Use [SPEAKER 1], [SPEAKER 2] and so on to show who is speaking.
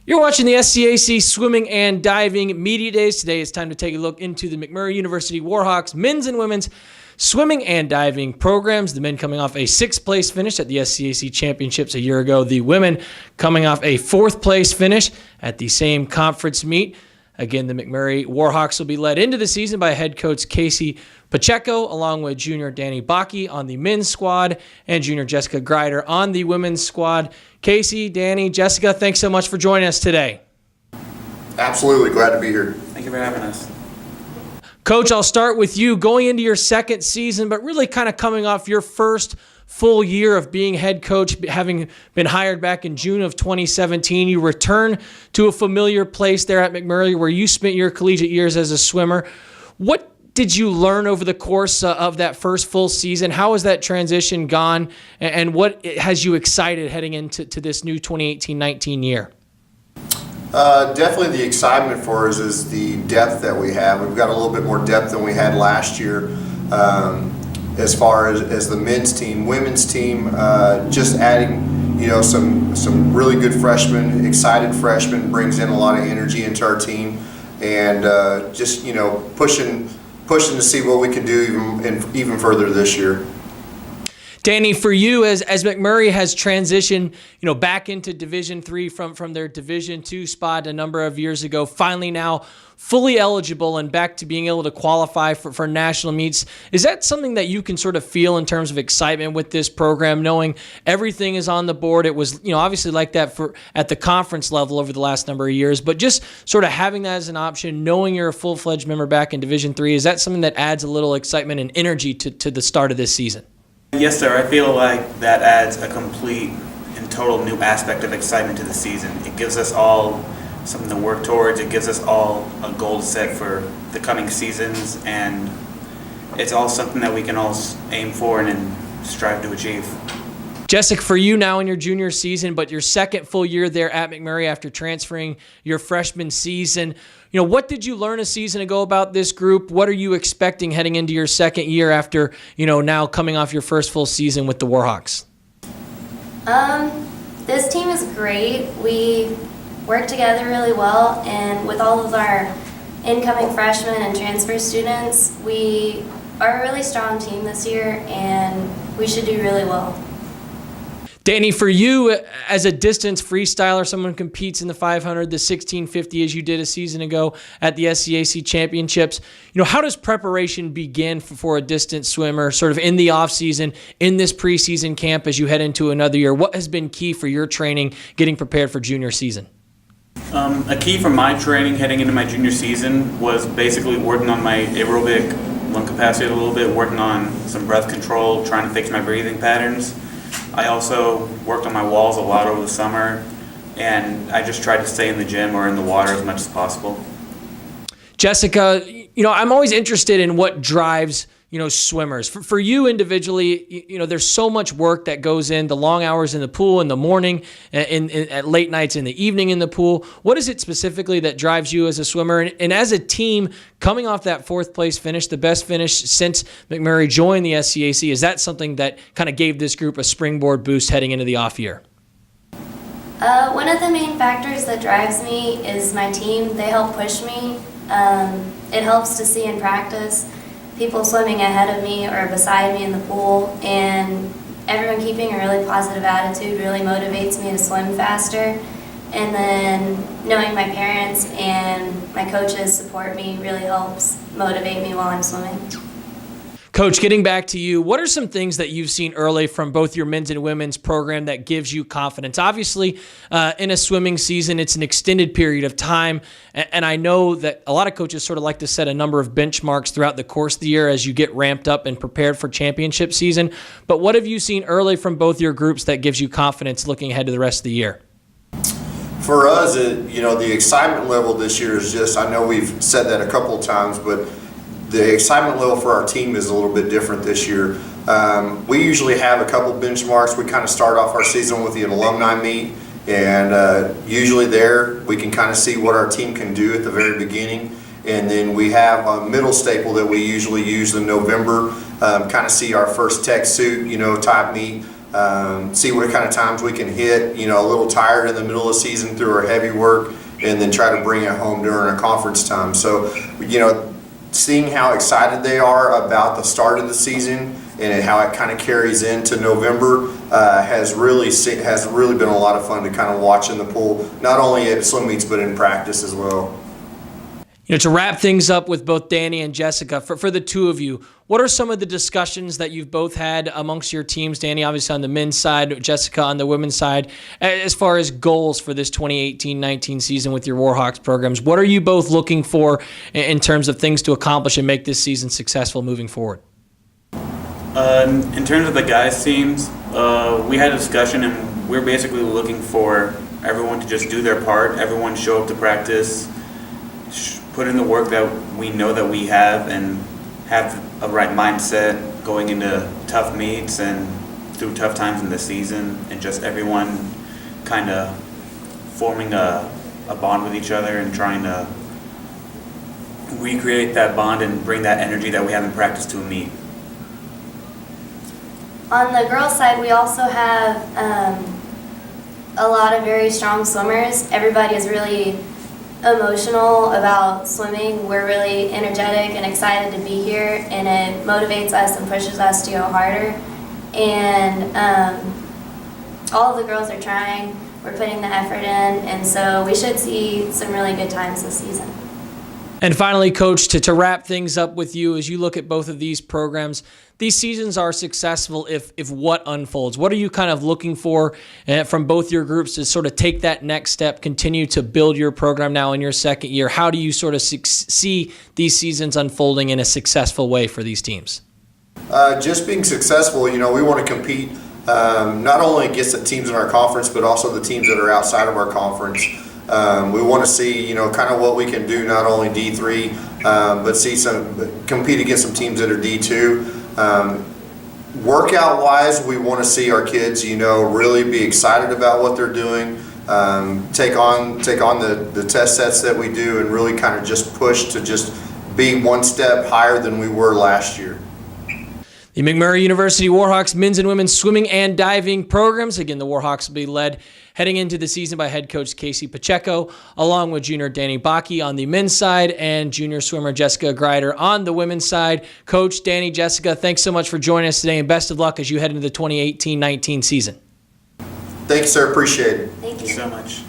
[SPEAKER 1] You're watching the SCAC Swimming and Diving Media Days. Today it's time to take a look into the McMurry University Warhawks men's and women's swimming and diving programs. The men coming off a 6th place finish at the SCAC Championships a year ago. The women coming off a 4th place finish at the same conference meet. Again, the McMurry Warhawks will be led into the season by head coach Casey Pacheco, along with junior Dany Baki on the men's squad and junior Jessica Gryder on the women's squad. Casey, Dany, Jessica, thanks so much for joining us today.
[SPEAKER 2] Absolutely, glad to be here.
[SPEAKER 3] Thank you for having us.
[SPEAKER 1] Coach, I'll start with you. Going into your 2nd season, but really kind of coming off your first full year of being head coach, having been hired back in June of 2017. You return to a familiar place there at McMurry where you spent your collegiate years as a swimmer. What did you learn over the course of that first full season? How has that transition gone, and what has you excited heading into this new 2018-19 year?
[SPEAKER 2] Definitely the excitement for us is the depth that we have. We've got a little bit more depth than we had last year. As far as the men's team, women's team, just adding, some really good freshmen, excited freshmen brings in a lot of energy into our team, and just pushing to see what we can do even further this year.
[SPEAKER 1] Dany, for you, as McMurry has transitioned, back into Division III from their Division II spot a number of years ago, finally now fully eligible and back to being able to qualify for national meets, is that something that you can sort of feel in terms of excitement with this program, knowing everything is on the board? It was, obviously like that at the conference level over the last number of years, but just sort of having that as an option, knowing you're a full-fledged member back in Division III, is that something that adds a little excitement and energy to the start of this season?
[SPEAKER 3] Yes, sir. I feel like that adds a complete and total new aspect of excitement to the season. It gives us all something to work towards. It gives us all a goal to set for the coming seasons, and it's all something that we can all aim for and strive to achieve.
[SPEAKER 1] Jessica, for you now in your junior season, but your 2nd full year there at McMurry after transferring your freshman season, what did you learn a season ago about this group? What are you expecting heading into your 2nd year after, now coming off your first full season with the Warhawks?
[SPEAKER 4] This team is great. We work together really well, and with all of our incoming freshmen and transfer students, we are a really strong team this year, and we should do really well.
[SPEAKER 1] Dany, for you as a distance freestyler, someone who competes in the 500, the 1650 as you did a season ago at the SCAC Championships, how does preparation begin for a distance swimmer sort of in the off season, in this preseason camp as you head into another year? What has been key for your training getting prepared for junior season?
[SPEAKER 3] A key for my training heading into my junior season was basically working on my aerobic lung capacity a little bit, working on some breath control, trying to fix my breathing patterns. I also worked on my walls a lot over the summer, and I just tried to stay in the gym or in the water as much as possible.
[SPEAKER 1] Jessica, I'm always interested in what drives swimmers. For you individually, there's so much work that goes in, the long hours in the pool in the morning, at late nights in the evening in the pool. What is it specifically that drives you as a swimmer? And as a team, coming off that 4th place finish, the best finish since McMurry joined the SCAC, is that something that kind of gave this group a springboard boost heading into the off year?
[SPEAKER 4] One of the main factors that drives me is my team. They help push me. It helps to see in practice people swimming ahead of me or beside me in the pool, and everyone keeping a really positive attitude really motivates me to swim faster. And then knowing my parents and my coaches support me really helps motivate me while I'm swimming.
[SPEAKER 1] Coach, getting back to you, what are some things that you've seen early from both your men's and women's program that gives you confidence? Obviously, in a swimming season, it's an extended period of time, and I know that a lot of coaches sort of like to set a number of benchmarks throughout the course of the year as you get ramped up and prepared for championship season. But what have you seen early from both your groups that gives you confidence looking ahead to the rest of the year?
[SPEAKER 2] For us, the excitement level this year is just, I know we've said that a couple of times, but the excitement level for our team is a little bit different this year. We usually have a couple benchmarks. We kind of start off our season with the alumni meet, and usually there we can kind of see what our team can do at the very beginning. And then we have a middle staple that we usually use in November, kind of see our first tech suit, type meet. see what kind of times we can hit, a little tired in the middle of the season through our heavy work, and then try to bring it home during a conference time. So, seeing how excited they are about the start of the season and how it kind of carries into November has really been a lot of fun to kind of watch in the pool, not only at swim meets but in practice as well.
[SPEAKER 1] To wrap things up with both Dany and Jessica, for the two of you, what are some of the discussions that you've both had amongst your teams? Dany, obviously on the men's side, Jessica on the women's side, as far as goals for this 2018-19 season with your Warhawks programs. What are you both looking for in terms of things to accomplish and make this season successful moving forward?
[SPEAKER 3] In terms of the guys' teams, we had a discussion, and we're basically looking for everyone to just do their part, everyone show up to practice, put in the work that we know that we have, and have a right mindset going into tough meets and through tough times in the season, and just everyone kind of forming a bond with each other and trying to recreate that bond and bring that energy that we have in practice to a meet.
[SPEAKER 4] On the girls' side, we also have a lot of very strong swimmers. Everybody is really emotional about swimming. We're really energetic and excited to be here, and it motivates us and pushes us to go harder. And all of the girls are trying. We're putting the effort in, and so we should see some really good times this season.
[SPEAKER 1] And finally, Coach, to wrap things up with you, as you look at both of these programs, these seasons are successful if what unfolds. What are you kind of looking for from both your groups to sort of take that next step, continue to build your program now in your second year? How do you sort of see these seasons unfolding in a successful way for these teams?
[SPEAKER 2] Just being successful, we want to compete not only against the teams in our conference, but also the teams that are outside of our conference. We want to see, kind of what we can do, not only D3, but compete against some teams that are D2. Workout-wise, we want to see our kids, really be excited about what they're doing, take on the test sets that we do, and really kind of just push to just be one step higher than we were last year.
[SPEAKER 1] The McMurry University Warhawks men's and women's swimming and diving programs. Again, the Warhawks will be led heading into the season by head coach Casey Pacheco, along with junior Dany Baki on the men's side and junior swimmer Jessica Gryder on the women's side. Coach, Dany, Jessica, thanks so much for joining us today, and best of luck as you head into the 2018-19 season.
[SPEAKER 2] Thank you, sir. Appreciate it.
[SPEAKER 4] Thank you
[SPEAKER 3] so much.